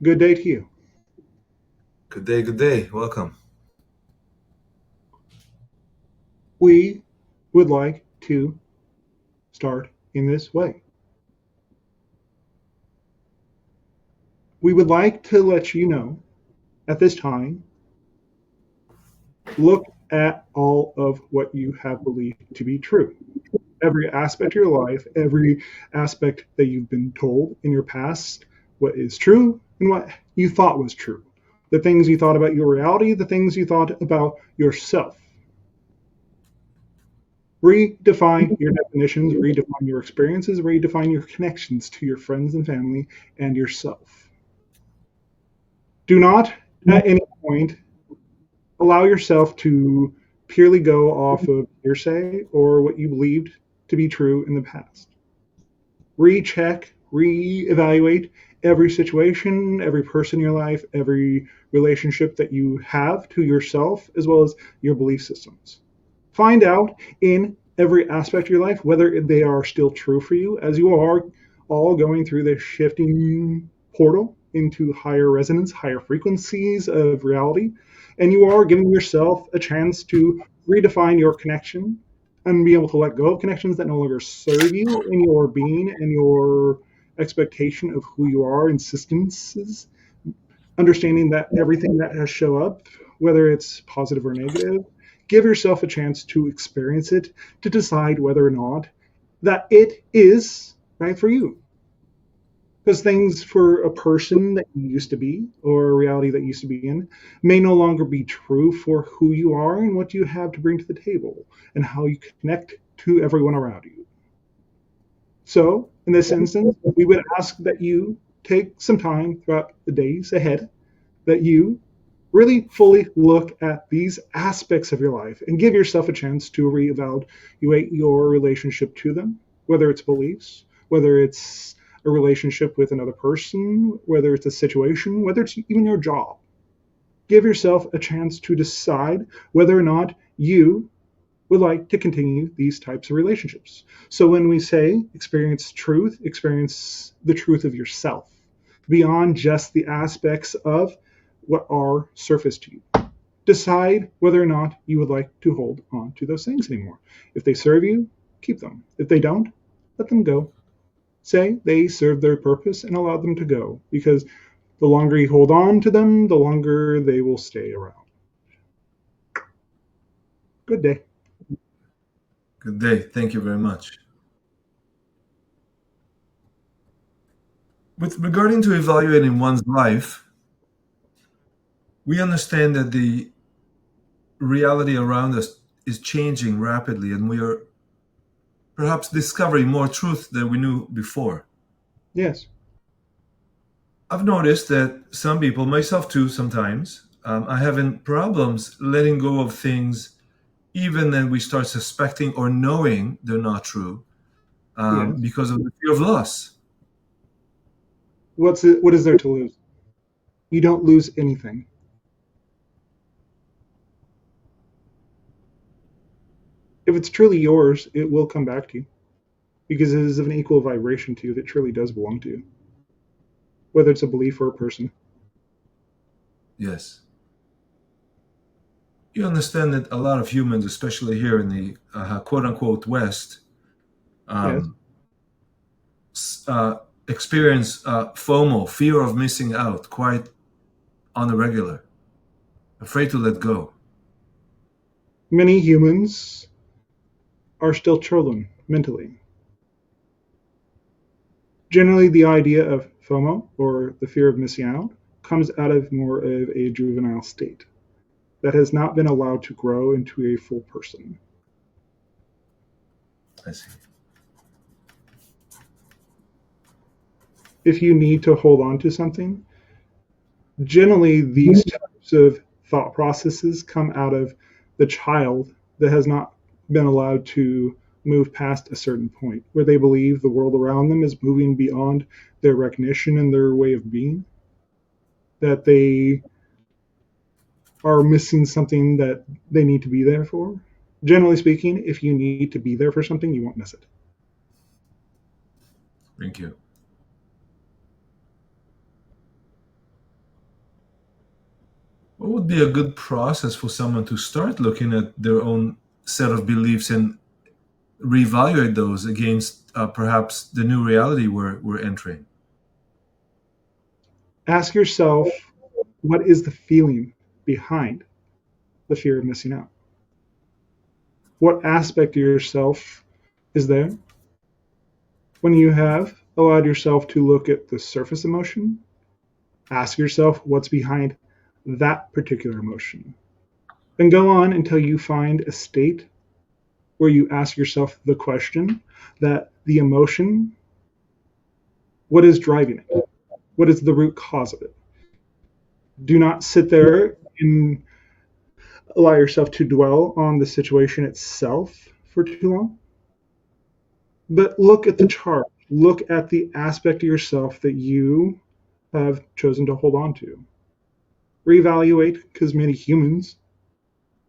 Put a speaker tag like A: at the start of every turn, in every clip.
A: Good day to you.
B: Good day, good day. Welcome.
A: We would like to start in this way. We would like to let you know at this time, look at all of what you have believed to be true. Every aspect of your life, every aspect that you've been told in your past, what is true and what you thought was true. The things you thought about your reality, the things you thought about yourself. Redefine your definitions, redefine your experiences, redefine your connections to your friends and family and yourself. Do not at any point allow yourself to purely go off of hearsay or what you believed to be true in the past. Recheck, reevaluate every situation, every person in your life, every relationship that you have to yourself, as well as your belief systems. Find out in every aspect of your life whether they are still true for you as you are all going through this shifting portal into higher resonance, higher frequencies of reality. And you are giving yourself a chance to redefine your connection and be able to let go of connections that no longer serve you in your being and your expectation of who you are and systems, understanding that everything that has show up, whether it's positive or negative, give yourself a chance to experience it to decide whether or not that it is right for you. Because things for a person that you used to be or a reality that you used to be in may no longer be true for who you are and what you have to bring to the table and how you connect to everyone around you. So, in this instance, we would ask that you take some time throughout the days ahead, that you really fully look at these aspects of your life and give yourself a chance to reevaluate your relationship to them, whether it's beliefs, whether it's a relationship with another person, whether it's a situation, whether it's even your job. Give yourself a chance to decide whether or not you would like to continue these types of relationships. So when we say experience the truth of yourself beyond just the aspects of what are surface to you. Decide whether or not you would like to hold on to those things anymore. If they serve you, keep them. If they don't, let them go. Say they serve their purpose and allow them to go, because the longer you hold on to them, the longer they will stay around. Good day.
B: Good day. Thank you very much. With regarding to evaluating one's life, we understand that the reality around us is changing rapidly and we are perhaps discovering more truth than we knew before.
A: Yes.
B: I've noticed that some people, myself too, sometimes, are having problems letting go of things even then we start suspecting or knowing they're not true
A: Yes.
B: because of the fear of loss.
A: What is there to lose? You don't lose anything. If it's truly yours, it will come back to you because it is of an equal vibration to you if it truly does belong to you, whether it's a belief or a person.
B: Yes. You understand that a lot of humans, especially here in the quote unquote West,
A: Yes.
B: um, experience FOMO, fear of missing out, quite on the regular, afraid to let go.
A: Many humans are still children mentally. Generally, the idea of FOMO, or the fear of missing out, comes out of more of a juvenile state that has not been allowed to grow into a full person.
B: I see.
A: If you need to hold on to something, generally these types of thought processes come out of the child that has not been allowed to move past a certain point where they believe the world around them is moving beyond their recognition and their way of being, that they are missing something that they need to be there for. Generally speaking, if you need to be there for something, you won't miss it.
B: Thank you. What would be a good process for someone to start looking at their own set of beliefs and reevaluate those against perhaps the new reality we're entering?
A: Ask yourself, what is the feeling behind the fear of missing out? What aspect of yourself is there? When you have allowed yourself to look at the surface emotion, ask yourself what's behind that particular emotion. Then go on until you find a state where you ask yourself the question that the emotion, what is driving it? What is the root cause of it? Do not sit there and allow yourself to dwell on the situation itself for too long, but look at the chart. Look at the aspect of yourself that you have chosen to hold on to. Reevaluate, because many humans,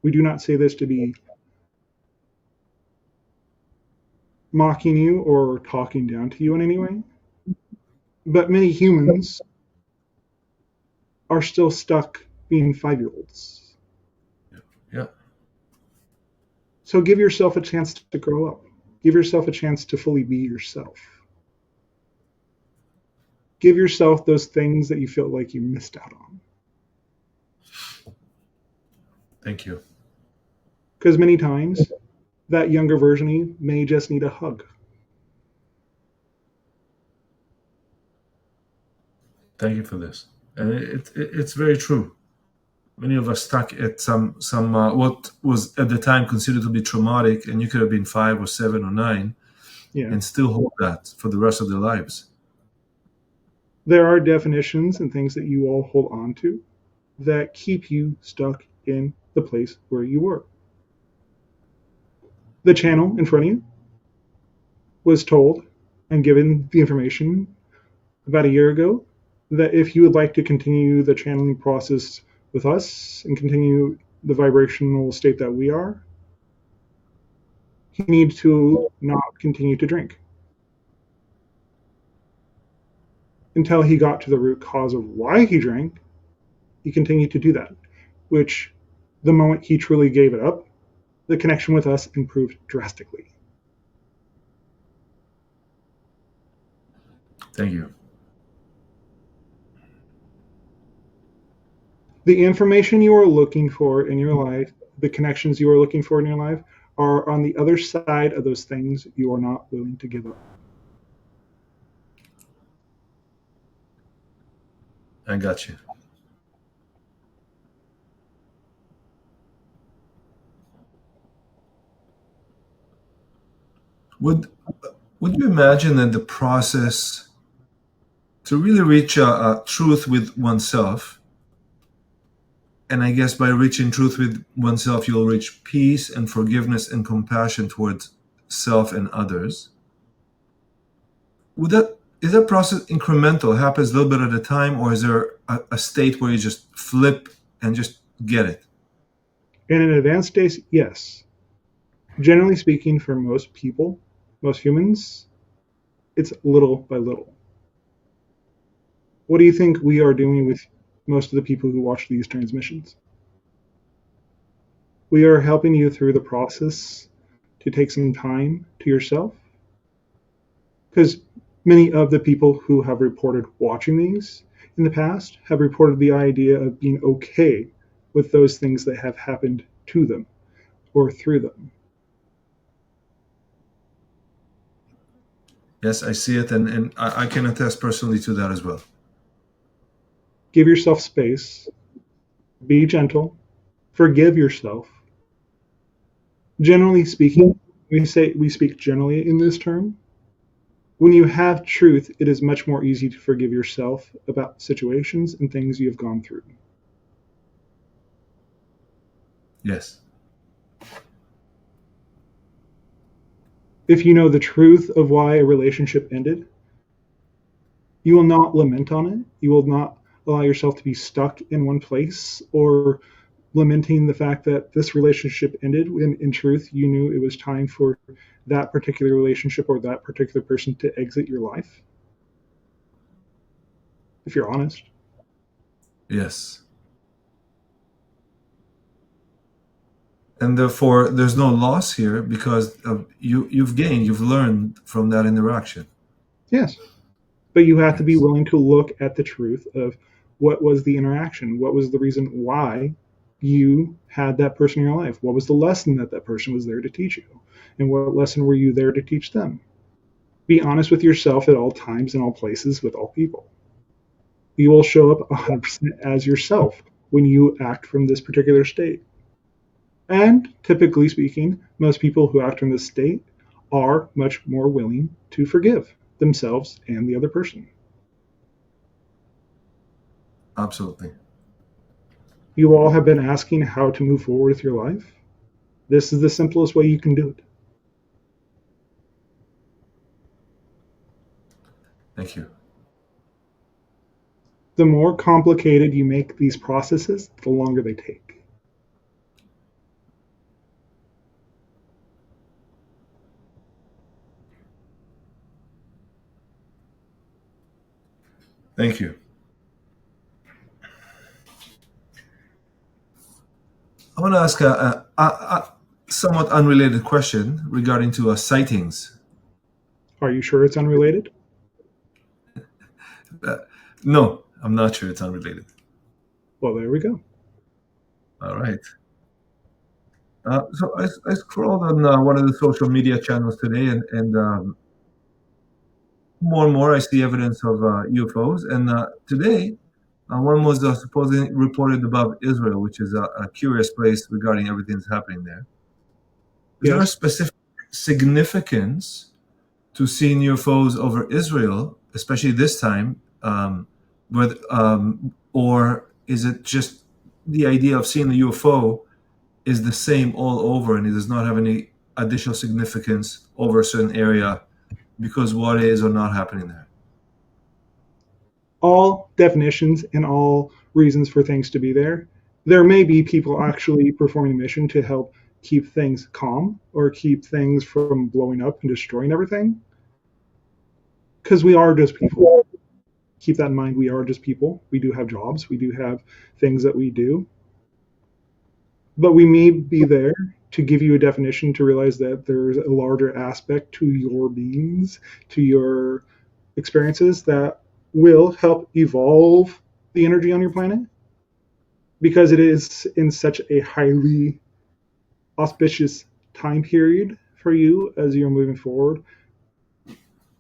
A: we do not say this to be mocking you or talking down to you in any way, but many humans are still stuck being 5-year-olds.
B: Yeah.
A: So give yourself a chance to grow up. Give yourself a chance to fully be yourself. Give yourself those things that you feel like you missed out on.
B: Thank you.
A: Because many times, that younger version of you may just need a hug.
B: Thank you for this. And it's very true. Many of us stuck at some what was at the time considered to be traumatic, and you could have been 5 or 7 or 9,
A: Yeah.
B: and still hold that for the rest of their lives.
A: There are definitions and things that you all hold on to that keep you stuck in the place where you were. The channel in front of you was told and given the information about a year ago that if you would like to continue the channeling process with us and continue the vibrational state that we are, you need to not continue to drink until he got to the root cause of why he drank. He continued to do that, which the moment he truly gave it up, the connection with us improved drastically.
B: Thank you.
A: The information you are looking for in your life, the connections you are looking for in your life, are on the other side of those things you are not willing to give up.
B: I got you. Would you imagine that the process to really reach a truth with oneself, and I guess by reaching truth with oneself, you'll reach peace and forgiveness and compassion towards self and others. Is that process incremental, happens a little bit at a time, or is there a state where you just flip and just get it?
A: In an advanced state, yes. Generally speaking, for most people, most humans, it's little by little. What do you think we are doing with most of the people who watch these transmissions? We are helping you through the process to take some time to yourself. Because many of the people who have reported watching these in the past have reported the idea of being okay with those things that have happened to them or through them.
B: Yes, I see it, and I can attest personally to that as well.
A: Give yourself space, be gentle, forgive yourself. Generally speaking, we speak generally in this term. When you have truth, it is much more easy to forgive yourself about situations and things you have gone through.
B: Yes.
A: If you know the truth of why a relationship ended, you will not lament on it. You will not allow yourself to be stuck in one place or lamenting the fact that this relationship ended when in truth you knew it was time for that particular relationship or that particular person to exit your life. If you're honest.
B: Yes. And therefore, there's no loss here because you've learned from that interaction.
A: Yes. But you have to be
B: Yes,
A: willing to look at the truth of what was the interaction, what was the reason why you had that person in your life, what was the lesson that that person was there to teach you, and what lesson were you there to teach them. Be honest with yourself at all times, in all places, with all people. You will show up 100% as yourself when you act from this particular state. And typically speaking, most people who act from this state are much more willing to forgive themselves and the other person.
B: absolutely.
A: You all have been asking how to move forward with your life. This is the simplest way you can do it.
B: Thank you.
A: The more complicated you make these processes, the longer they take.
B: Thank you. I want to ask a somewhat unrelated question regarding to sightings.
A: Are you sure it's unrelated?
B: Uh, no, I'm not sure it's unrelated.
A: Well, there we go.
B: All right. So I scrolled on one of the social media channels today, and more and more I see evidence of UFOs. And today, one was supposedly reported above Israel, which is a curious place regarding everything that's happening there. Is there a
A: Yes.
B: specific significance to seeing UFOs over Israel, especially this time, or is it just the idea of seeing the UFO is the same all over, and it does not have any additional significance over a certain area because what is or not happening there?
A: All definitions and all reasons for things to be there. There may be people actually performing a mission to help keep things calm or keep things from blowing up and destroying everything. Because we are just people. Keep that in mind. We are just people. We do have jobs. We do have things that we do. But we may be there to give you a definition to realize that there's a larger aspect to your beings, to your experiences that will help evolve the energy on your planet because it is in such a highly auspicious time period for you as you're moving forward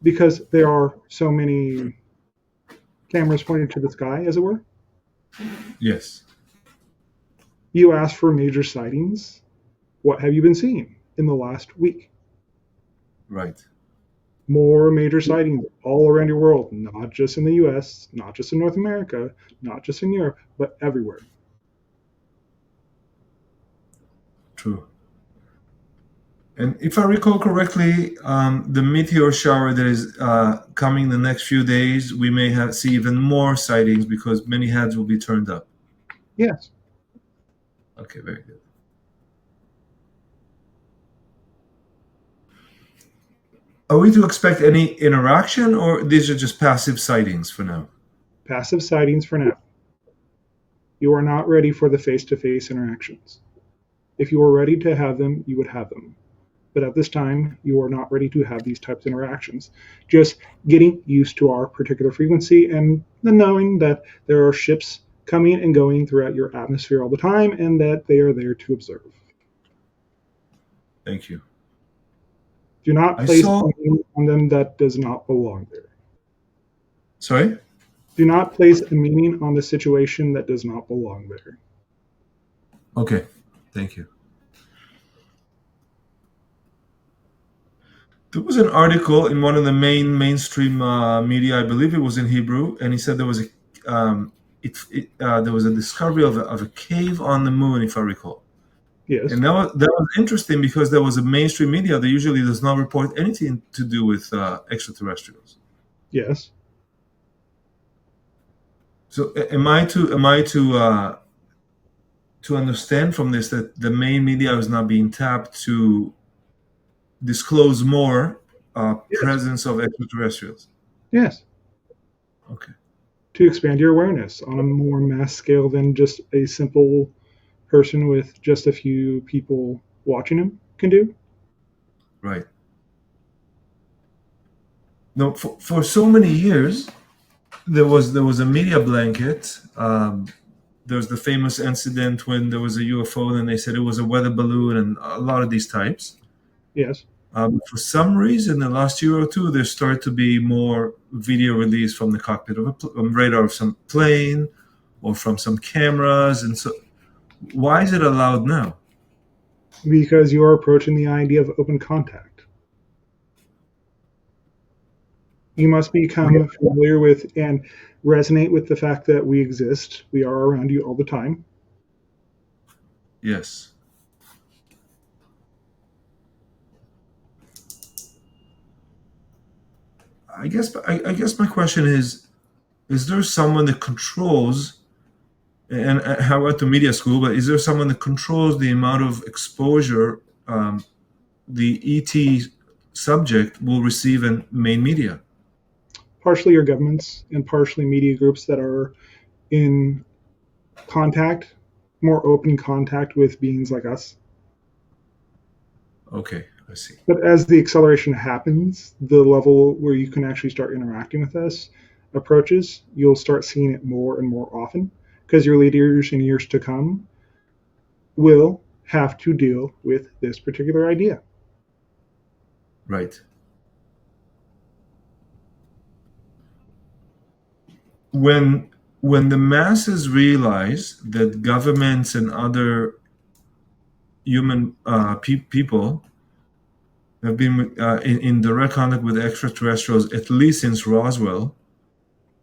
A: because there are so many cameras pointed to the sky, as it were.
B: Yes.
A: You asked for major sightings. What have you been seeing in the last week?
B: Right.
A: More major sightings all around your world, not just in the US, not just in North America, not just in Europe, but everywhere.
B: True. And if I recall correctly, the meteor shower that is coming the next few days, we may see even more sightings because many heads will be turned up.
A: Yes.
B: Okay, very good. Are we to expect any interaction, or these are just passive sightings for now?
A: Passive sightings for now. You are not ready for the face to face interactions. If you were ready to have them, you would have them. But at this time, you are not ready to have these types of interactions. Just getting used to our particular frequency and the knowing that there are ships coming and going throughout your atmosphere all the time and that they are there to observe.
B: Thank you.
A: Do not
B: I
A: place
B: saw.
A: anything on them that does not belong there.
B: Sorry?
A: Do not place a meaning on the situation that does not belong there.
B: Okay, thank you. There was an article in one of the mainstream media, I believe it was in Hebrew, and he said there was there was a discovery of a cave on the moon, if I recall.
A: Yes.
B: And that was interesting because there was a mainstream media that usually does not report anything to do with extraterrestrials.
A: Yes.
B: So to understand from this that the main media is not being tapped to disclose more
A: Yes.
B: presence of extraterrestrials?
A: Yes.
B: Okay.
A: To expand your awareness on a more mass scale than just a simple person with just a few people watching him can do.
B: Right. No, for so many years, there was a media blanket. There was the famous incident when there was a UFO, and they said it was a weather balloon, and a lot of these types.
A: Yes.
B: For some reason, the last year or two, there started to be more video released from the cockpit of a radar of some plane, or from some cameras, and so why is it allowed now?
A: Because you are approaching the idea of open contact. You must become familiar with and resonate with the fact that we exist. We are around you all the time.
B: Yes. I guess my question is there someone that controls, and how about the media school, but is there someone that controls the amount of exposure the ET subject will receive in main media?
A: Partially your governments and partially media groups that are in contact, more open contact with beings like us.
B: Okay, I see.
A: But as the acceleration happens, the level where you can actually start interacting with us approaches, you'll start seeing it more and more often because your leaders in years to come will have to deal with this particular idea.
B: Right. When the masses realize that governments and other human people have been in direct contact with extraterrestrials at least since Roswell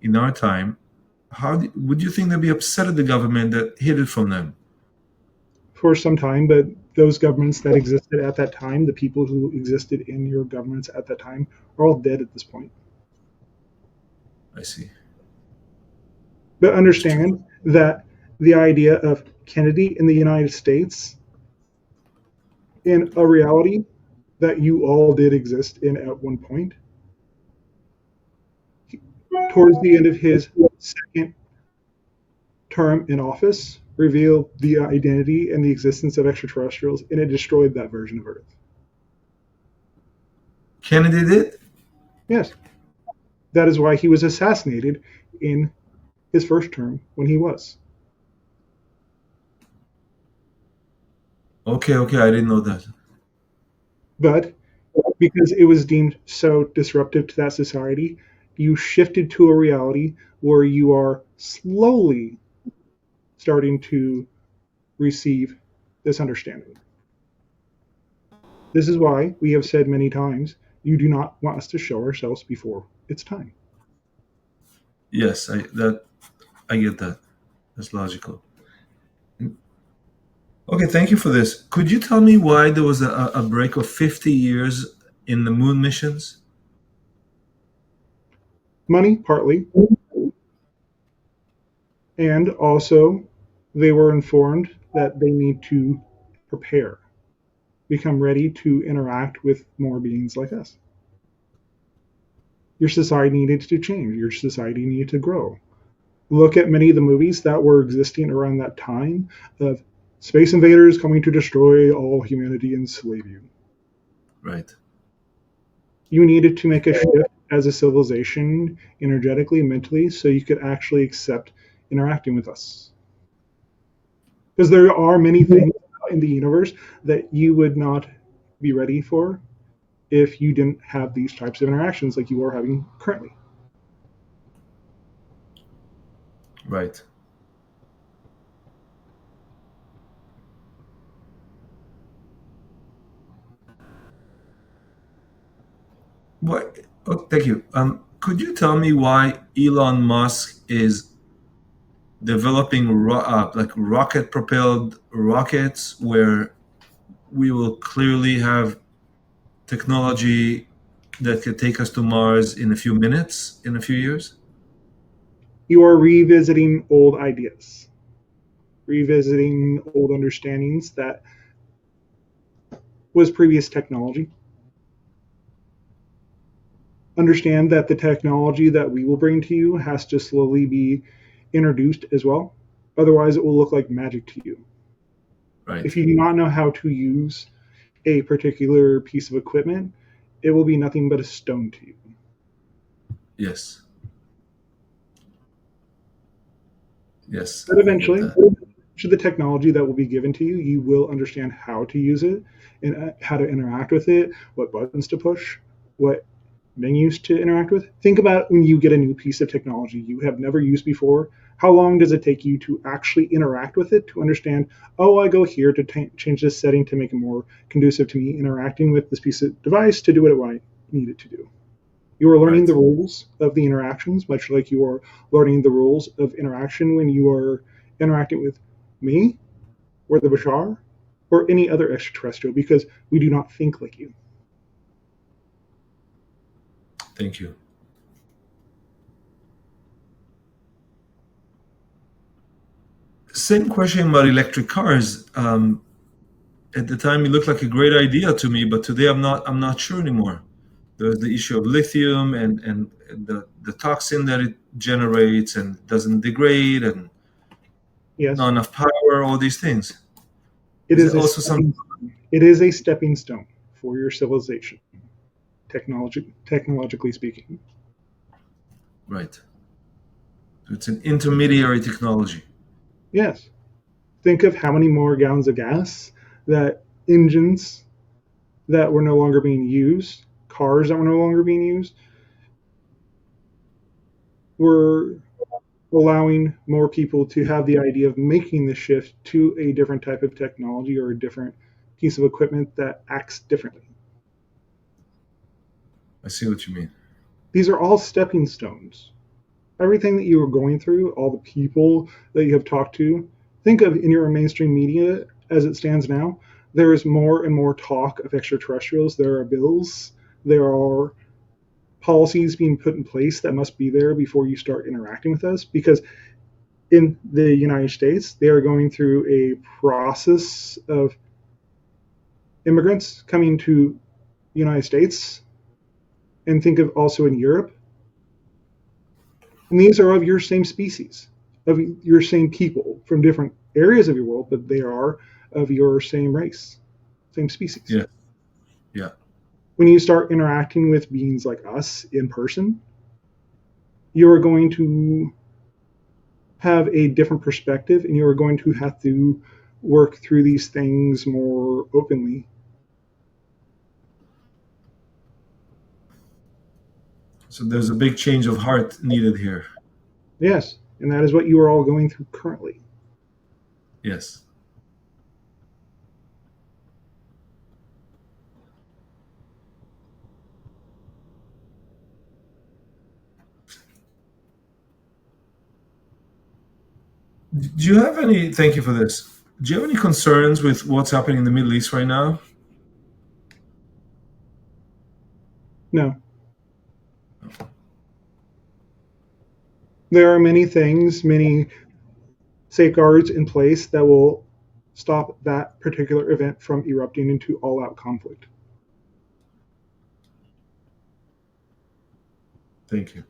B: in our time, would you think they'd be upset at the government that hid it from them?
A: For some time, but those governments that existed at that time, the people who existed in your governments at that time, are all dead at this point.
B: I see.
A: But understand that the idea of Kennedy in the United States in a reality that you all did exist in at one point, towards the end of his second term in office, revealed the identity and the existence of extraterrestrials, and it destroyed that version of Earth.
B: Kennedy did?
A: Yes, that is why he was assassinated in his first term when he was.
B: Okay, I didn't know that.
A: But because it was deemed so disruptive to that society, you shifted to a reality where you are slowly starting to receive this understanding. This is why we have said many times you do not want us to show ourselves before it's time.
B: Yes, I get that. That's logical. Okay, thank you for this. Could you tell me why there was a break of 50 years in the moon missions?
A: Money, partly, and also they were informed that they need to prepare, become ready to interact with more beings like us. Your society needed to change, your society needed to grow. Look at many of the movies that were existing around that time of space invaders coming to destroy all humanity and enslave you.
B: Right.
A: You needed to make a shift as a civilization, energetically, mentally, so you could actually accept interacting with us. Because there are many things in the universe that you would not be ready for if you didn't have these types of interactions like you are having currently.
B: Right. What? Oh, thank you. Could you tell me why Elon Musk is developing like rocket-propelled rockets, where we will clearly have technology that could take us to Mars in a few minutes, in a few years?
A: You are revisiting old ideas, revisiting old understandings that was previous technology. Understand that the technology that we will bring to you has to slowly be introduced as well. Otherwise, it will look like magic to you.
B: Right.
A: If you do not know how to use a particular piece of equipment, it will be nothing but a stone to you.
B: Yes. Yes,
A: But
B: I get
A: eventually,
B: that.
A: to the technology that will be given to you, you will understand how to use it and how to interact with it, what buttons to push, what menus to interact with. Think about when you get a new piece of technology you have never used before. How long does it take you to actually interact with it to understand, oh, I go here to change this setting to make it more conducive to me interacting with this piece of device to do what I need it to do? You are learning
B: Right.
A: the rules of the interactions, much like you are learning the rules of interaction when you are interacting with me or the Bashar or any other extraterrestrial, because we do not think like you.
B: Thank you. Same question about electric cars. At the time, it looked like a great idea to me, but today I'm not sure anymore. There's the issue of lithium and the toxin that it generates and doesn't degrade and not
A: Yes,
B: enough power, all these things.
A: it
B: Is
A: is
B: it
A: a
B: also some
A: stepping, it is a stepping stone for your civilization, technologically speaking.
B: right? It's an intermediary technology.
A: Yes. Think of how many more gallons of gas that engines that were no longer being used, cars that were no longer being used, were allowing more people to have the idea of making the shift to a different type of technology or a different piece of equipment that acts differently.
B: I see what you mean.
A: These are all stepping stones. Everything that you are going through, all the people that you have talked to, think of in your mainstream media as it stands now. There is more and more talk of extraterrestrials. There are bills, there are policies being put in place that must be there before you start interacting with us, because in the United States, they are going through a process of immigrants coming to the United States, and think of also in Europe. And these are of your same species, of your same people from different areas of your world, but they are of your same race, same species.
B: Yeah, yeah.
A: When you start interacting with beings like us in person, you're going to have a different perspective and you're going to have to work through these things more openly.
B: So there's a big change of heart needed here.
A: Yes, and that is what you are all going through currently.
B: Yes. Do you have any? Thank you for this. Do you have any concerns with what's happening in the Middle East right now?
A: No. There are many things, many safeguards in place that will stop that particular event from erupting into all out conflict.
B: Thank you.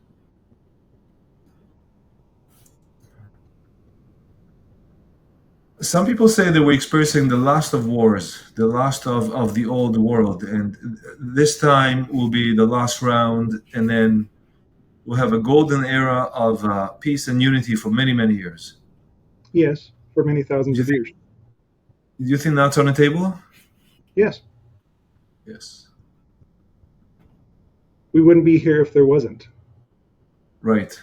B: Some people say that we're experiencing the last of wars, the last of the old world, and this time will be the last round, and then we'll have a golden era of peace and unity for many, many years.
A: Yes, for many
B: Do
A: thousands
B: you
A: of
B: think?
A: years.
B: Do you think that's on the table?
A: Yes,
B: Yes.
A: we wouldn't be here if there wasn't.
B: Right.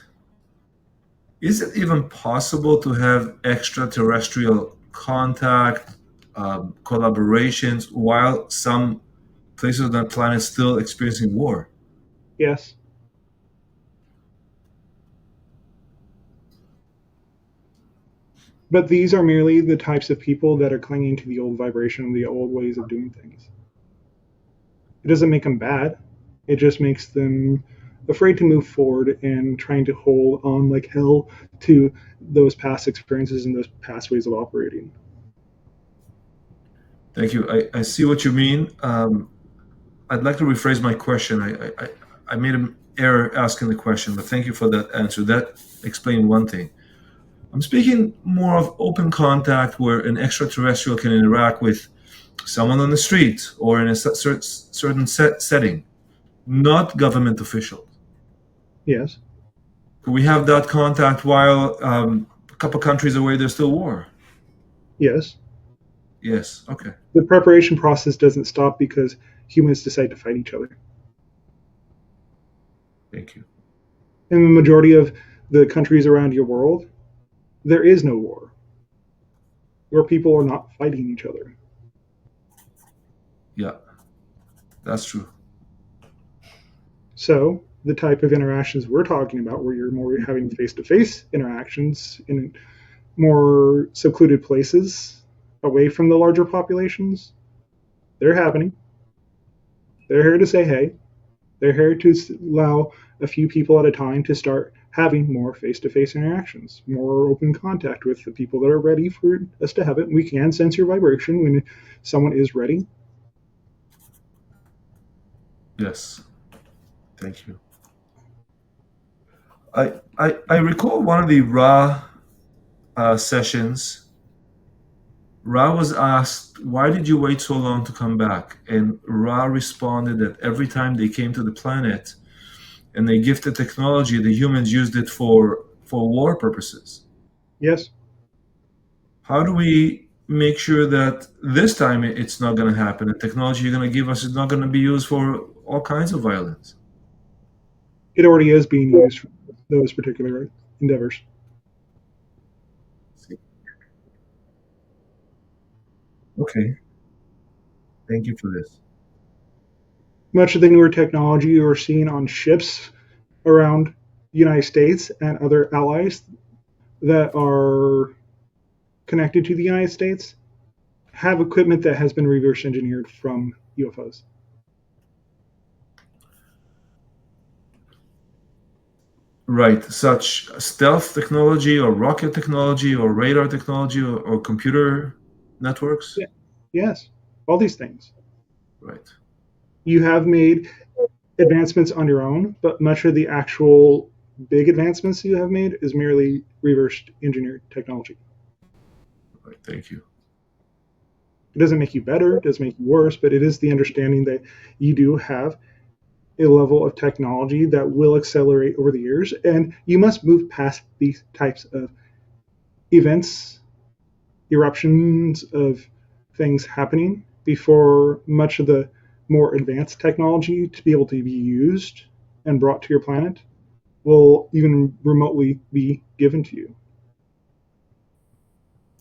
B: Is it even possible to have extraterrestrial contact, collaborations, while some places on the planet still experiencing war?
A: Yes, but these are merely the types of people that are clinging to the old vibration, the old ways of doing things. It doesn't make them bad. It just makes them afraid to move forward and trying to hold on like hell to those past experiences and those past ways of operating.
B: Thank you. I see what you mean. I'd like to rephrase my question. I made an error asking the question, but thank you for that answer. That explained one thing. I'm speaking more of open contact where an extraterrestrial can interact with someone on the street or in a certain setting, not government officials.
A: Yes.
B: Could we have that contact while a couple countries away there's still war?
A: Yes.
B: Yes. Okay.
A: The preparation process doesn't stop because humans decide to fight each other.
B: Thank you.
A: In the majority of the countries around your world, there is no war. Where people are not fighting each other.
B: Yeah, that's true.
A: So the type of interactions we're talking about, where you're more having face-to-face interactions in more secluded places, away from the larger populations, they're happening. They're here to say hey. They're here to allow a few people at a time to start having more face-to-face interactions, more open contact with the people that are ready for us to have it. We can sense your vibration when someone is ready.
B: Yes. Thank you. I recall one of the Ra sessions. Ra was asked, "Why did you wait so long to come back?" And Ra responded that every time they came to the planet and they gifted technology, the humans used it for war purposes.
A: Yes.
B: How do we make sure that this time it's not going to happen? The technology you're going to give us is not going to be used for all kinds of violence.
A: It already is being used for those particular endeavors.
B: Okay. Thank you for this.
A: Much of the newer technology you are seeing on ships around the United States and other allies that are connected to the United States have equipment that has been reverse engineered from UFOs.
B: Right. Such stealth technology or rocket technology or radar technology or computer networks.
A: Yeah. Yes, all these things.
B: Right.
A: You have made advancements on your own, but much of the actual big advancements you have made is merely reverse engineered technology.
B: Right. Thank you.
A: It doesn't make you better, it doesn't make you worse, but it is the understanding that you do have a level of technology that will accelerate over the years, and you must move past these types of events, eruptions of things happening before much of the more advanced technology to be able to be used and brought to your planet will even remotely be given to you.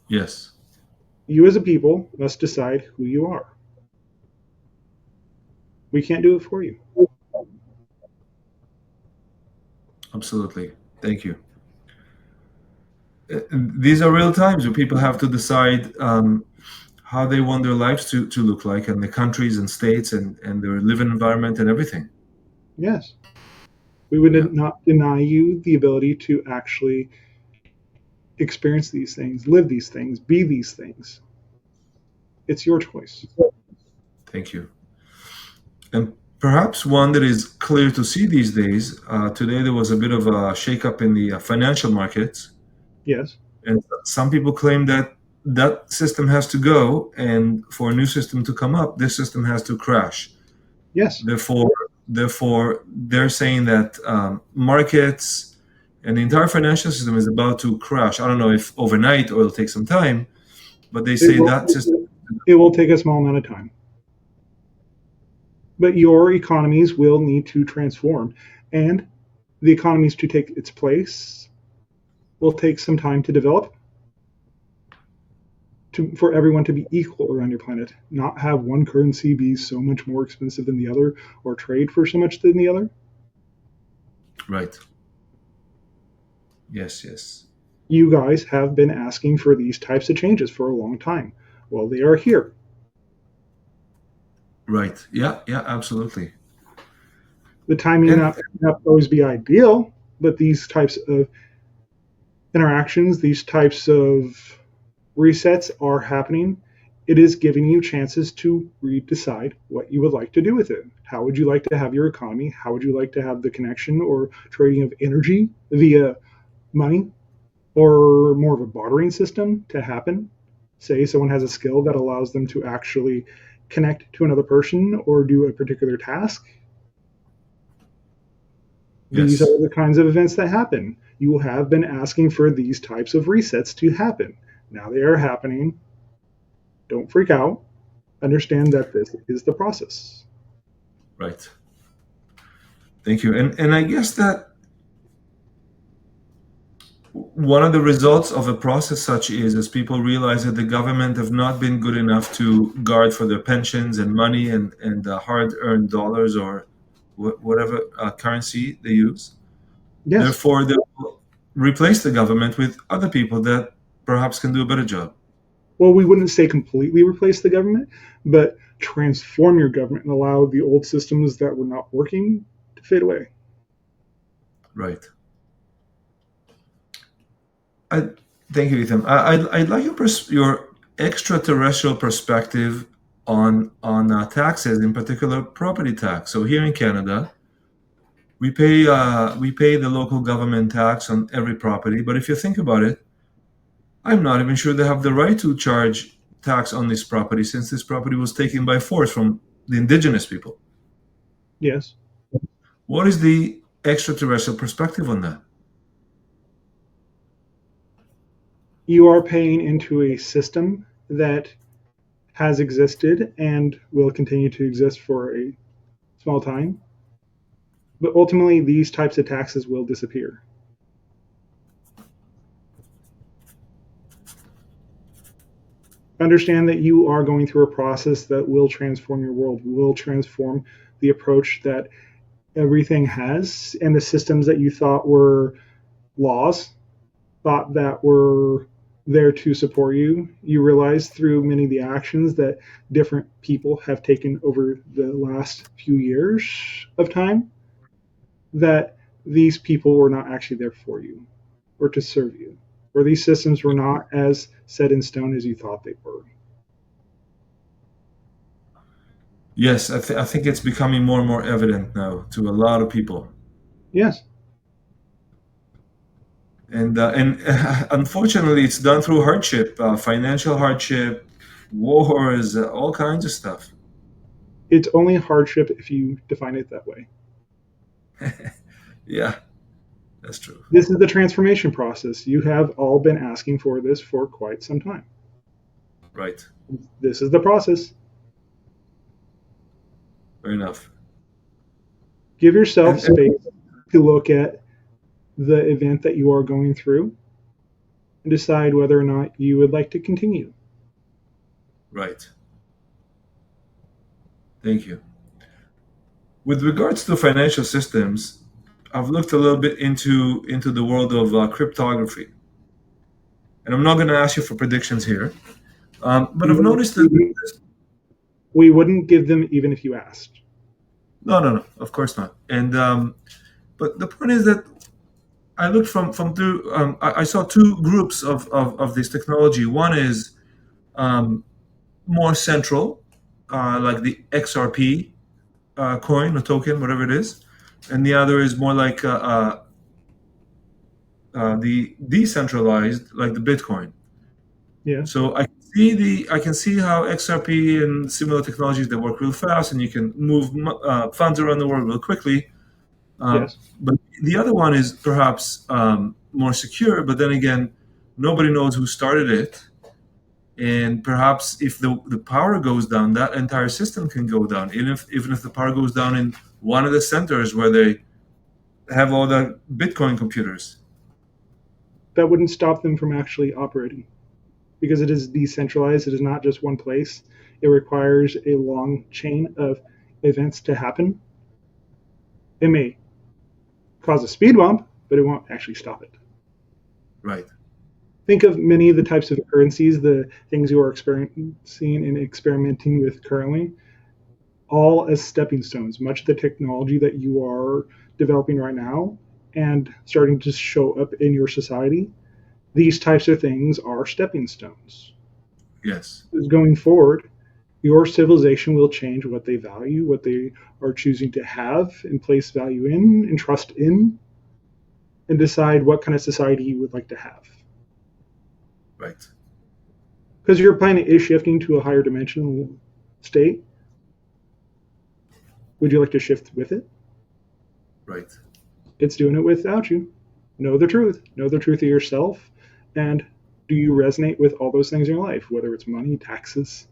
B: Yes.
A: You as a people must decide who you are. We can't do it for you.
B: Absolutely. Thank you. These are real times where people have to decide how they want their lives to look like, and the countries and states and their living environment and everything.
A: Yes. We would
B: Yeah.
A: not deny you the ability to actually experience these things, live these things, be these things. It's your choice.
B: Thank you. And perhaps one that is clear to see these days. Today there was a bit of a shakeup in the financial markets,
A: Yes.
B: and some people claim that that system has to go, and for a new system to come up, this system has to crash.
A: Yes.
B: Therefore, they're saying that markets and the entire financial system is about to crash. I don't know if overnight or it'll take some time, but they
A: It
B: say
A: will,
B: that system.
A: it will take a small amount of time. But your economies will need to transform. And the economies to take its place will take some time to develop for everyone to be equal around your planet, not have one currency be so much more expensive than the other or trade for so much than the other.
B: Right. Yes, yes.
A: You guys have been asking for these types of changes for a long time. Well, they are here.
B: Right. Yeah, yeah, absolutely.
A: The timing may
B: And
A: not always be ideal, but these types of interactions, these types of resets are happening. It is giving you chances to redecide what you would like to do with it. How would you like to have your economy? How would you like to have the connection or trading of energy via money? or more of a bartering system to happen. Say someone has a skill that allows them to actually connect to another person or do a particular task. These
B: Yes.
A: are the kinds of events that happen. You have been asking for these types of resets to happen. Now they are happening. Don't freak out. Understand that this is the process.
B: Right. Thank you. And I guess that one of the results of a process such is as people realize that the government have not been good enough to guard for their pensions and money and hard-earned dollars or whatever currency they use.
A: Yes.
B: Therefore, they will replace the government with other people that perhaps can do a better job.
A: Well, we wouldn't say completely replace the government, but transform your government and allow the old systems that were not working to fade away.
B: Right. I thank you, Ethan. I'd like your extraterrestrial perspective on taxes, in particular property tax. So here in Canada, we pay the local government tax on every property. But if you think about it, I'm not even sure they have the right to charge tax on this property since this property was taken by force from the indigenous people.
A: Yes.
B: What is the extraterrestrial perspective on that?
A: You are paying into a system that has existed and will continue to exist for a small time. But ultimately, these types of taxes will disappear. Understand that you are going through a process that will transform your world, will transform the approach that everything has, and the systems that you thought were laws, thought that were there to support you. You realize through many of the actions that different people have taken over the last few years of time that these people were not actually there for you or to serve you, or these systems were not as set in stone as you thought they were.
B: Yes, I think it's becoming more and more evident now to a lot of people.
A: Yes.
B: And unfortunately, it's done through hardship, financial hardship, wars, all kinds of stuff.
A: It's only hardship if you define it that way.
B: Yeah, that's true.
A: This is the transformation process. You have all been asking for this for quite some time.
B: Right.
A: This is the process.
B: Fair enough.
A: Give yourself
B: And
A: space to look at the event that you are going through and decide whether or not you would like to continue.
B: right. Thank you. With regards to financial systems, I've looked a little bit into the world of cryptography, and I'm not going to ask you for predictions here, but I've noticed that.
A: We wouldn't give them even if you asked.
B: No, no, no. Of course not. And but the point is that I looked from through. I saw two groups of this technology. One is um, more central, like the XRP coin or token, whatever it is, and the other is more like the decentralized, like the Bitcoin.
A: Yes.
B: So I can see how XRP and similar technologies that work real fast, and you can move funds around the world real quickly.
A: Yes.
B: But the other one is perhaps more secure, but then again, nobody knows who started it. And perhaps if the power goes down, that entire system can go down. Even if the power goes down in one of the centers where they have all the Bitcoin computers.
A: That wouldn't stop them from actually operating because it is decentralized. It is not just one place. It requires a long chain of events to happen. It may cause a speed bump, but it won't actually stop it.
B: Right.
A: Think of many of the types of currencies, the things you are experiencing and experimenting with currently, all as stepping stones. Much of the technology that you are developing right now and starting to show up in your society, these types of things are stepping stones.
B: Yes.
A: Going forward, your civilization will change what they value, what they are choosing to have and place value in and trust in, and decide what kind of society you would like to have.
B: Right.
A: Because your planet is shifting to a higher dimensional state. Would you like to shift with it?
B: Right.
A: It's doing it without you. Know the truth. Know the truth of yourself. And do you resonate with all those things in your life, whether it's money, taxes,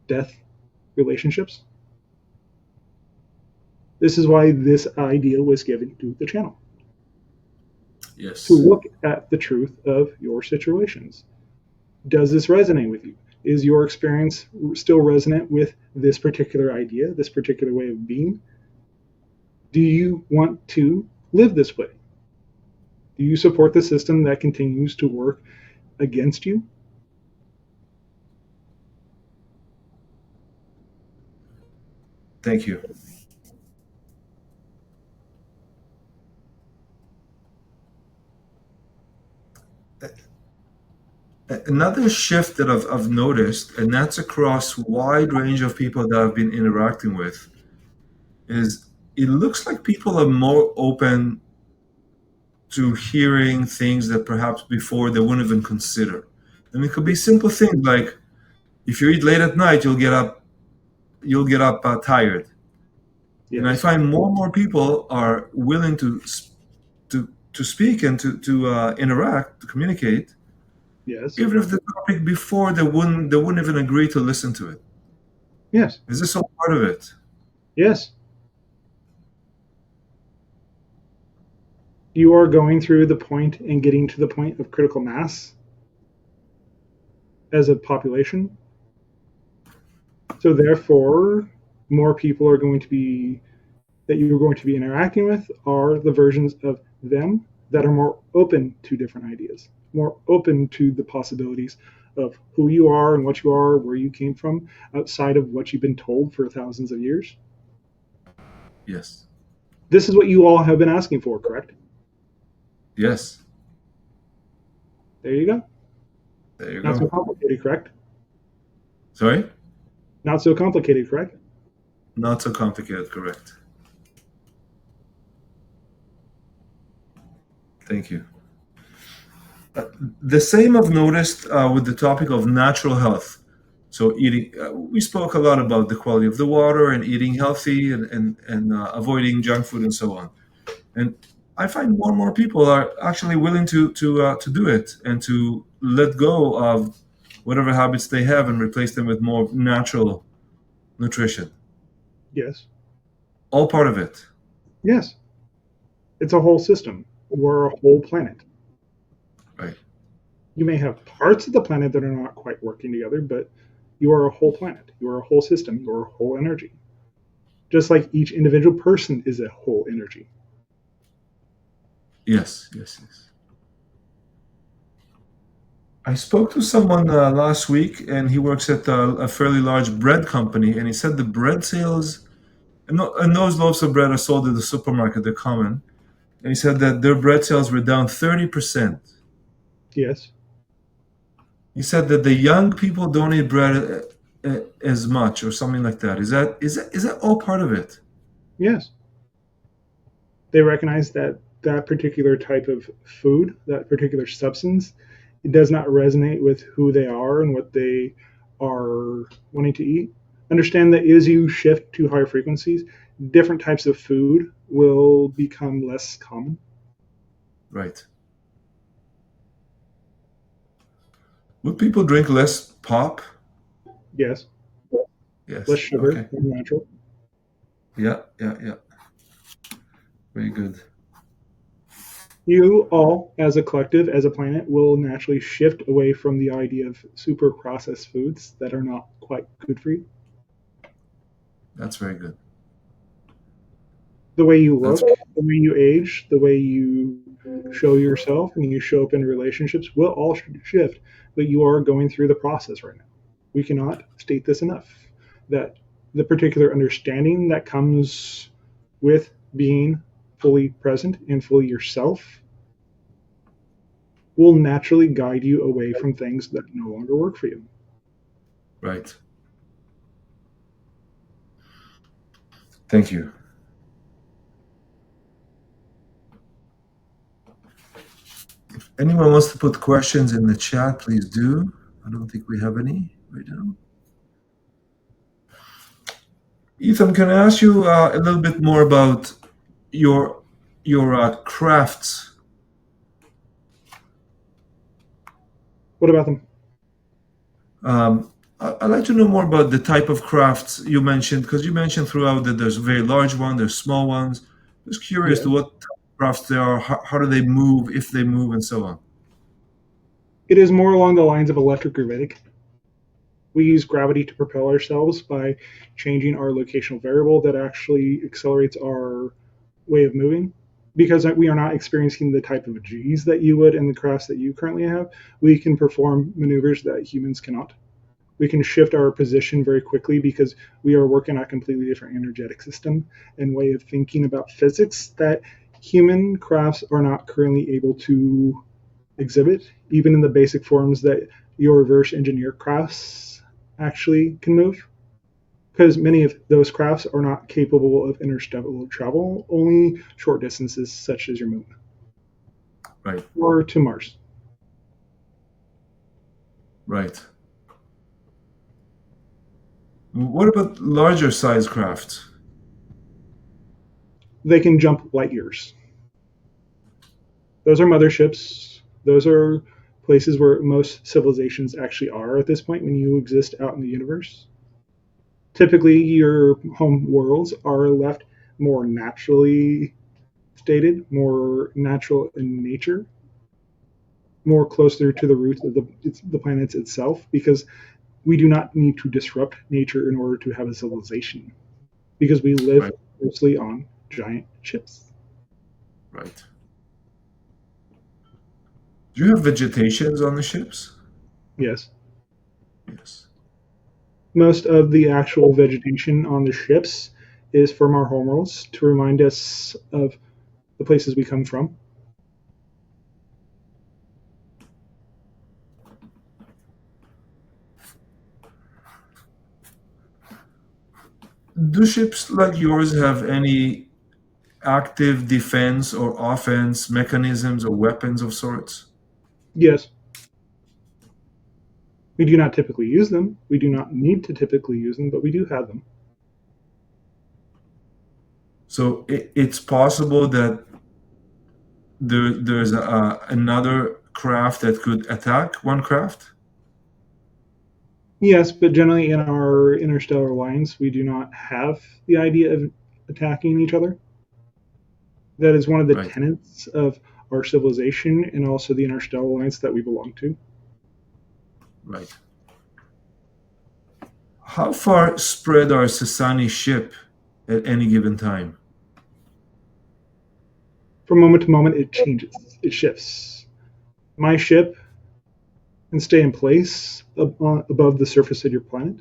A: death, relationships? This is why this idea was given to the channel, to
B: Yes.
A: look at the truth of your situations. Does this resonate with you? Is your experience still resonant with this particular idea, this particular way of being? Do you want to live this way? Do you support the system that continues to work against you?
B: Thank you. Another shift that I've noticed, and that's across wide range of people that I've been interacting with, is it looks like people are more open to hearing things that perhaps before they wouldn't even consider. And it could be simple things like if you eat late at night, you'll get up tired. And I
A: Yes.
B: find more and more people are willing to speak and to interact, to communicate,
A: Yes.
B: even if the topic before they wouldn't even agree to listen to it.
A: Yes.
B: Is this all part of it?
A: Yes. You are going through the point and getting to the point of critical mass as a population. So therefore, more people are going to be that you're going to be interacting with are the versions of them that are more open to different ideas, more open to the possibilities of who you are and what you are, where you came from, outside of what you've been told for thousands of years.
B: Yes.
A: This is what you all have been asking for, correct?
B: Yes.
A: There you go.
B: There you
A: Not so
B: go.
A: complicated, correct?
B: Sorry?
A: Not so complicated, correct?
B: Not so complicated, correct. Thank you. The same I've noticed with the topic of natural health. So eating, we spoke a lot about the quality of the water and eating healthy and avoiding junk food and so on. And I find more and more people are actually willing to do it and to let go of whatever habits they have and replace them with more natural nutrition.
A: Yes.
B: All part of it.
A: Yes. It's a whole system. We're a whole planet.
B: Right.
A: You may have parts of the planet that are not quite working together, but you are a whole planet. You are a whole system. You are a whole energy. Just like each individual person is a whole energy.
B: Yes. Yes. Yes. I spoke to someone last week, and he works at a fairly large bread company, and he said the bread sales, and those loaves of bread are sold at the supermarket, they're common. And he said that their bread sales were down 30%.
A: Yes.
B: He said that the young people don't eat bread as much, or something like that. Is that all part of it?
A: Yes. They recognize that that particular type of food, that particular substance, it does not resonate with who they are and what they are wanting to eat. Understand that as you shift to higher frequencies, different types of food will become less common.
B: Right. Would people drink less pop?
A: Yes, less
B: Yes.
A: sugar,
B: Okay.
A: more natural.
B: Yeah. Yeah. Yeah. Very good.
A: You all, as a collective, as a planet, will naturally shift away from the idea of super processed foods that are not quite good for you.
B: That's very good.
A: The way you
B: That's
A: look, the way you age, the way you show yourself and you show up in relationships will all shift, but you are going through the process right now. We cannot state this enough that the particular understanding that comes with being fully present and fully yourself will naturally guide you away from things that no longer work for you.
B: right. Thank you. Anyone wants to put questions in the chat, please do. I don't think we have any right now. Ethan, can I ask you a little bit more about your crafts?
A: What about them?
B: I'd like to know more about the type of crafts you mentioned, because you mentioned throughout that there's very large ones, there's small ones. Just curious to what type of crafts they are, how do they move, if they move, and so on.
A: It is more along the lines of electrogravitic. We use gravity to propel ourselves by changing our locational variable that actually accelerates our way of moving. Because we are not experiencing the type of G's that you would in the crafts that you currently have, we can perform maneuvers that humans cannot. We can shift our position very quickly because we are working on a completely different energetic system and way of thinking about physics that human crafts are not currently able to exhibit, even in the basic forms that your reverse engineer crafts actually can move. Because many of those crafts are not capable of interstellar travel, only short distances, such as your moon.
B: Right.
A: Or to Mars.
B: Right. What about larger size crafts?
A: They can jump light years. Those are motherships. Those are places where most civilizations actually are at this point when you exist out in the universe. Typically, your home worlds are left more naturally stated, more natural in nature, more closer to the roots of the planets itself, because we do not need to disrupt nature in order to have a civilization, because we live mostly on giant ships.
B: Right. Do you have vegetations on the ships?
A: Yes.
B: Yes.
A: Most of the actual vegetation on the ships is from our homeworlds to remind us of the places we come from.
B: Do ships like yours have any active defense or offense mechanisms or weapons of sorts?
A: Yes. We do not typically use them. We do not need to typically use them, but we do have them.
B: So it's possible that there's another craft that could attack one craft?
A: Yes, but generally in our interstellar alliance, we do not have the idea of attacking each other. That is one of the tenets of our civilization and also the interstellar alliance that we belong to.
B: Right. How far spread are Sasani's ship at any given time?
A: From moment to moment, it changes. It shifts. My ship can stay in place above the surface of your planet,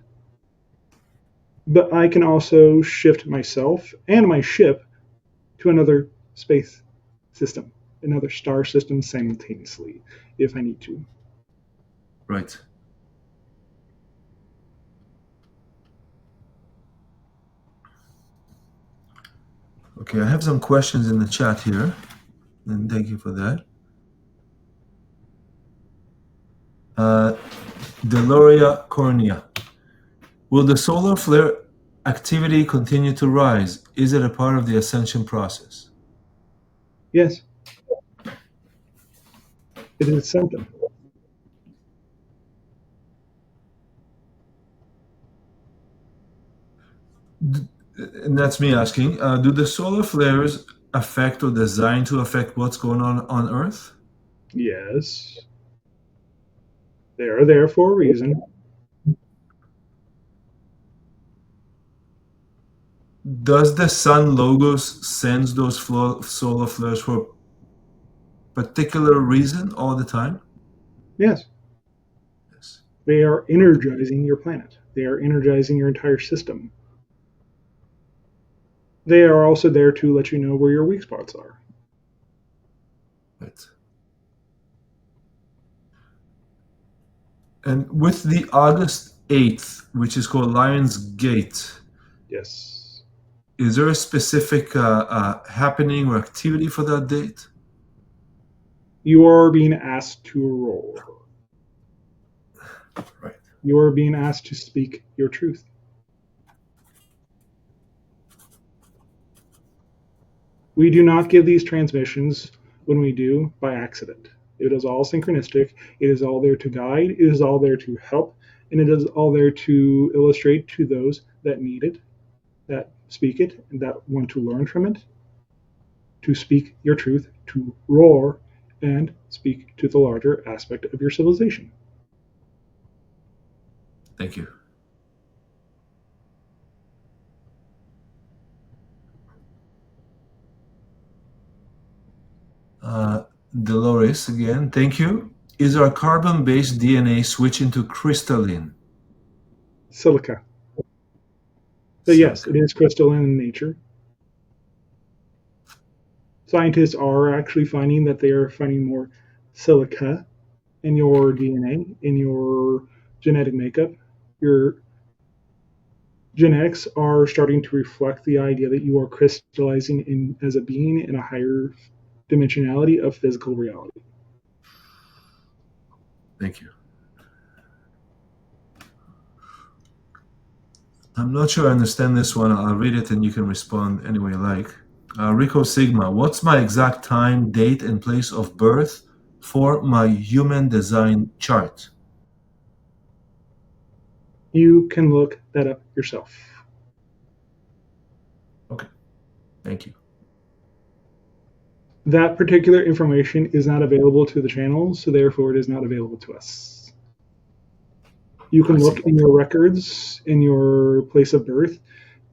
A: but I can also shift myself and my ship to another space system, another star system simultaneously, if I need to.
B: Right. Okay, I have some questions in the chat here, and thank you for that. Deloria Cornea. Will the solar flare activity continue to rise? Is it a part of the ascension process?
A: Yes. It is a symptom.
B: And that's me asking, do the solar flares affect or designed to affect what's going on Earth?
A: Yes. They are there for a reason.
B: Does the sun logos sends those solar flares for a particular reason all the time?
A: Yes.
B: Yes.
A: They are energizing your planet. They are energizing your entire system. They are also there to let you know where your weak spots are.
B: Right. And with the August 8th, which is called Lion's Gate,
A: yes,
B: is there a specific happening or activity for that date?
A: You are being asked to roll.
B: Right.
A: You are being asked to speak your truth. We do not give these transmissions when we do by accident. It is all synchronistic. It is all there to guide. It is all there to help. And it is all there to illustrate to those that need it, that speak it, and that want to learn from it, to speak your truth, to roar, and speak to the larger aspect of your civilization.
B: Thank you. Dolores again, thank you. Is our carbon-based DNA switching to crystalline?
A: Silica. But yes, it is crystalline in nature. Scientists are actually finding that they are finding more silica in your DNA, in your genetic makeup. Your genetics are starting to reflect the idea that you are crystallizing in as a being in a higher dimensionality of physical reality.
B: Thank you. I'm not sure I understand this one. I'll read it and you can respond any way you like. Rico Sigma, what's my exact time, date, and place of birth for my human design chart?
A: You can look that up yourself.
B: Okay, thank you.
A: That particular information is not available to the channel, so therefore it is not available to us. You can look in your records in your place of birth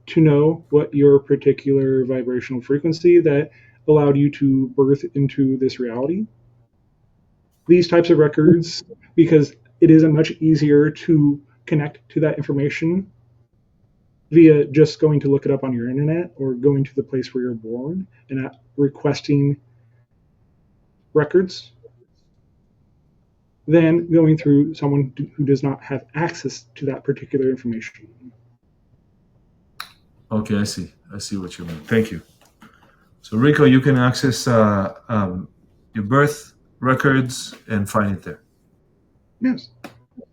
A: to know what your particular vibrational frequency that allowed you to birth into this reality. These types of records, because it is much easier to connect to that information via just going to look it up on your internet or going to the place where you're born and requesting records, than going through someone who does not have access to that particular information.
B: Okay, I see. I see what you mean. Thank you. So, Rico, you can access your birth records and find it there.
A: Yes,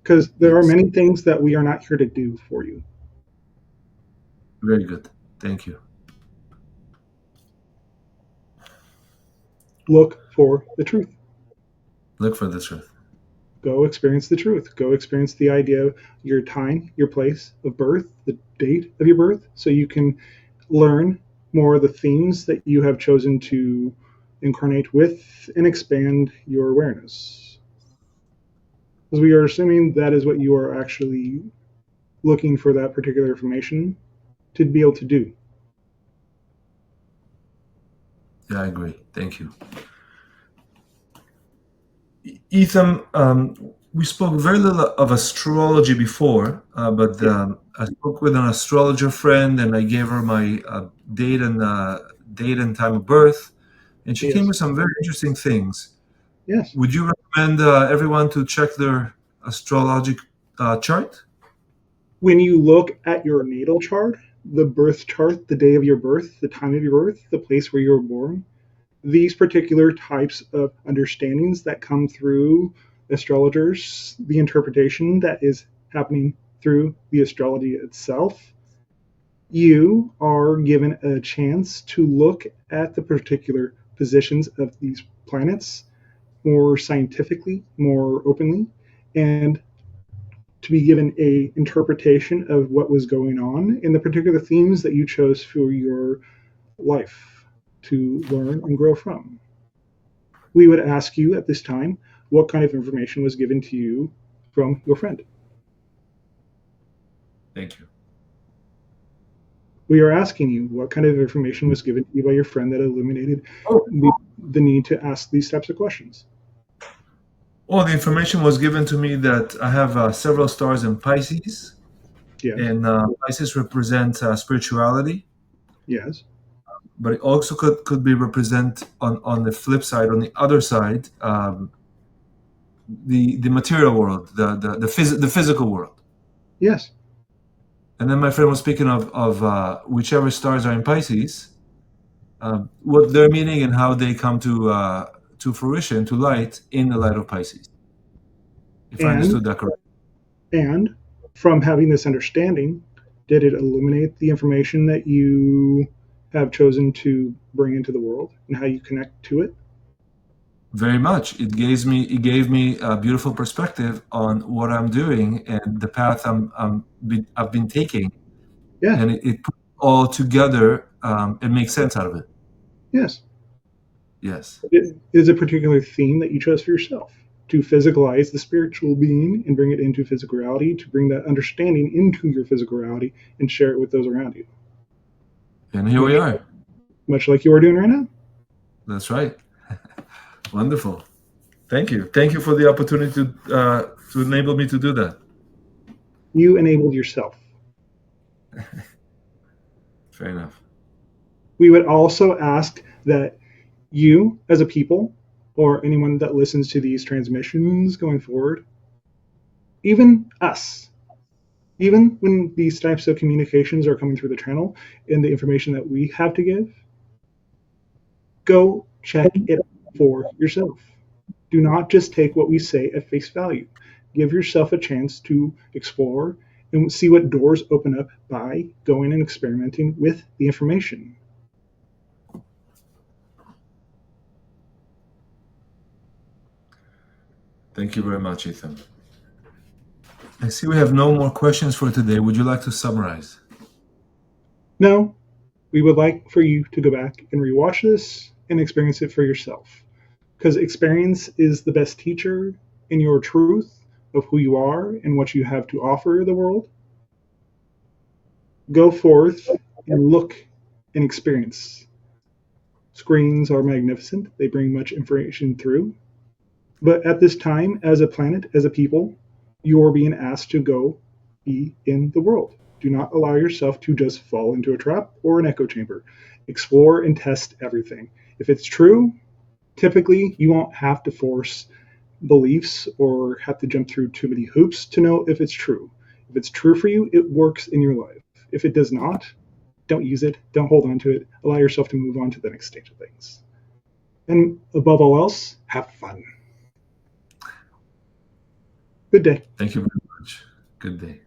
A: because there are many things that we are not here to do for you.
B: Very good. Thank you.
A: Look for the truth.
B: Look for the truth.
A: Go experience the truth. Go experience the idea of your time, your place of birth, the date of your birth, so you can learn more of the themes that you have chosen to incarnate with and expand your awareness. Because we are assuming that is what you are actually looking for, that particular information to be able to do.
B: Yeah, I agree. Thank you. Ethium, we spoke very little of astrology before, but I spoke with an astrologer friend and I gave her my date and time of birth, and she came with some very interesting things.
A: Yes.
B: Would you recommend everyone to check their astrologic chart?
A: When you look at your natal chart, the birth chart, the day of your birth, the time of your birth, the place where you were born, these particular types of understandings that come through astrologers, the interpretation that is happening through the astrology itself, you are given a chance to look at the particular positions of these planets more scientifically, more openly, and to be given a interpretation of what was going on in the particular themes that you chose for your life to learn and grow from. We would ask you at this time what kind of information was given to you from your friend.
B: Thank you.
A: We are asking you what kind of information was given to you by your friend that illuminated the need to ask these types of questions.
B: Well, the information was given to me that I have several stars in Pisces.
A: Yes.
B: And Pisces represents spirituality.
A: Yes.
B: But it also could be represent on the flip side, on the other side, the material world, the physical world.
A: Yes.
B: And then my friend was speaking of whichever stars are in Pisces, what their meaning and how they come to to fruition, to light, in the light of Pisces. If I understood that correctly.
A: And from having this understanding, did it illuminate the information that you have chosen to bring into the world and how you connect to it?
B: Very much. It gave me a beautiful perspective on what I'm doing and the path I've been taking.
A: Yeah.
B: And it put all together and makes sense out of it.
A: Yes.
B: Yes.
A: It is a particular theme that you chose for yourself to physicalize the spiritual being and bring it into physical reality, to bring that understanding into your physical reality and share it with those around you.
B: And here we are.
A: Much like you are doing right now.
B: That's right. Wonderful. Thank you. Thank you for the opportunity to enable me to do that.
A: You enabled yourself.
B: Fair enough.
A: We would also ask that you, as a people, or anyone that listens to these transmissions going forward, even us, even when these types of communications are coming through the channel and the information that we have to give, go check it for yourself. Do not just take what we say at face value. Give yourself a chance to explore and see what doors open up by going and experimenting with the information.
B: Thank you very much, Ethan. I see we have no more questions for today. Would you like to summarize?
A: No, we would like for you to go back and rewatch this and experience it for yourself. Because experience is the best teacher in your truth of who you are and what you have to offer the world. Go forth and look and experience. Screens are magnificent, they bring much information through. But at this time, as a planet, as a people, you're being asked to go be in the world. Do not allow yourself to just fall into a trap or an echo chamber. Explore and test everything. If it's true, typically you won't have to force beliefs or have to jump through too many hoops to know if it's true. If it's true for you, it works in your life. If it does not, don't use it. Don't hold on to it. Allow yourself to move on to the next stage of things. And above all else, have fun. Good day.
B: Thank you very much. Good day.